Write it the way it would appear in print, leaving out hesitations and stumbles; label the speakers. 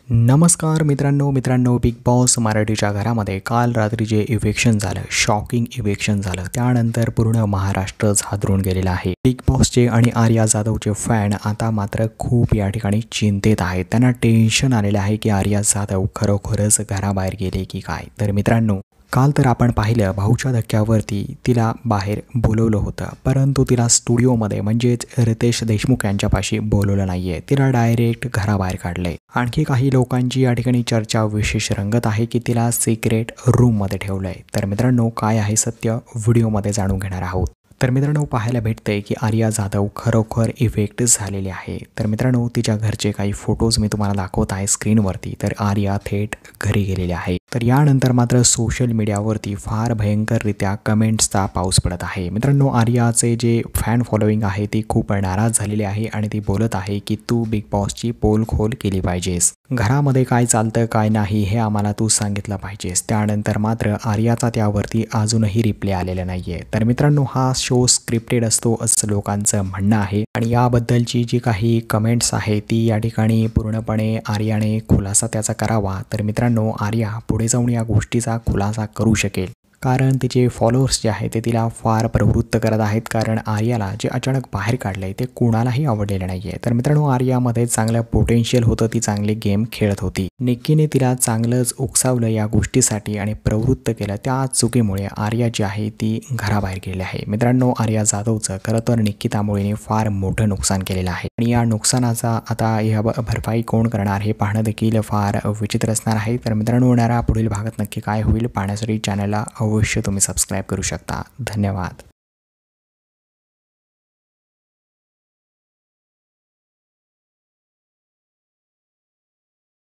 Speaker 1: नमस्कार मित्रांनो big boss मराठीच्या घरामध्ये काल रात्री जे इव्हेक्शन झालं, शॉकिंग इव्हेक्शन झालं, त्यानंतर पूर्ण महाराष्ट्रच हादरून गेलेला आहे. बिग बॉसचे आणि आर्या जाधवचे फॅन आता मात्र खूप या ठिकाणी चिंतेत आहेत. त्यांना टेन्शन आलेलं आहे की आर्या जाधव खरोखरच घराबाहेर गेले की काय. तर मित्रांनो, काल तर आपण पाहिलं भाऊच्या धक्क्यावरती तिला बाहेर बोलवलं होतं, परंतु तिला स्टुडिओमध्ये म्हणजेच रितेश देशमुख यांच्यापाशी बोलवलं नाही आहे. तिला डायरेक्ट घराबाहेर काढलं आहे. आणखी काही लोकांची या ठिकाणी चर्चा विशेष रंगत आहे की तिला सिक्रेट रूममध्ये ठेवलं आहे. तर मित्रांनो, काय आहे सत्य व्हिडिओमध्ये जाणून घेणार आहोत. तर मित्रांनो, पाहायला भेटतंय की आर्या जाधव खरोखर इफेक्ट झालेली आहे. तर मित्रांनो, तिच्या घरचे काही फोटोज मी तुम्हाला दाखवत आहे स्क्रीनवरती. तर आर्या थेट घरी गेलेली आहे. तर यानंतर मात्र सोशल मीडियावरती फार भयंकररित्या कमेंट्सचा पाऊस पडत आहे. मित्रांनो, आर्याचे जे फॅन फॉलोईंग आहे ती खूप नाराज झालेली आहे आणि ती बोलत आहे की तू बिग बॉसची पोलखोल केली पाहिजेस. घरामध्ये काय चालतं काय नाही हे आम्हाला तू सांगितलं पाहिजेस. त्यानंतर मात्र आर्याचा त्यावरती अजूनही रिप्लाय आलेला नाहीये. तर मित्रांनो, हा शो स्क्रिप्टेड असतो असं लोकांचं म्हणणं आहे आणि याबद्दलची जी काही कमेंट्स आहे ती या ठिकाणी पूर्णपणे आर्याने खुलासा त्याचा करावा. तर मित्रांनो, आर्या पुढे जाऊन या गोष्टीचा खुलासा करू शकेल, कारण तिचे फॉलोअर्स जे आहे ते तिला फार प्रवृत्त करत आहेत. कारण आर्याला जे अचानक बाहेर काढलंय ते कुणालाही आवडलेलं नाही आहे. तर मित्रांनो, आर्यामध्ये चांगलं पोटेन्शियल होतं, ती चांगले गेम खेळत होती. निक्कीने तिला चांगलंच उकसावलं या गोष्टीसाठी आणि प्रवृत्त केलं. त्या चुकीमुळे आर्या जी आहे ती घराबाहेर गेली आहे. मित्रांनो, आर्या जाधवचं खरं तर निक्की तांबोळीने फार मोठं नुकसान केलेलं आहे आणि या नुकसानाचा आता या भरपाई कोण करणार हे पाहणं देखील फार विचित्र असणार आहे. तर मित्रांनो, येणाऱ्या पुढील भागात नक्की काय होईल पाहण्यासाठी चॅनलला अवश्य तुम्ही सबस्क्राईब करू शकता. धन्यवाद.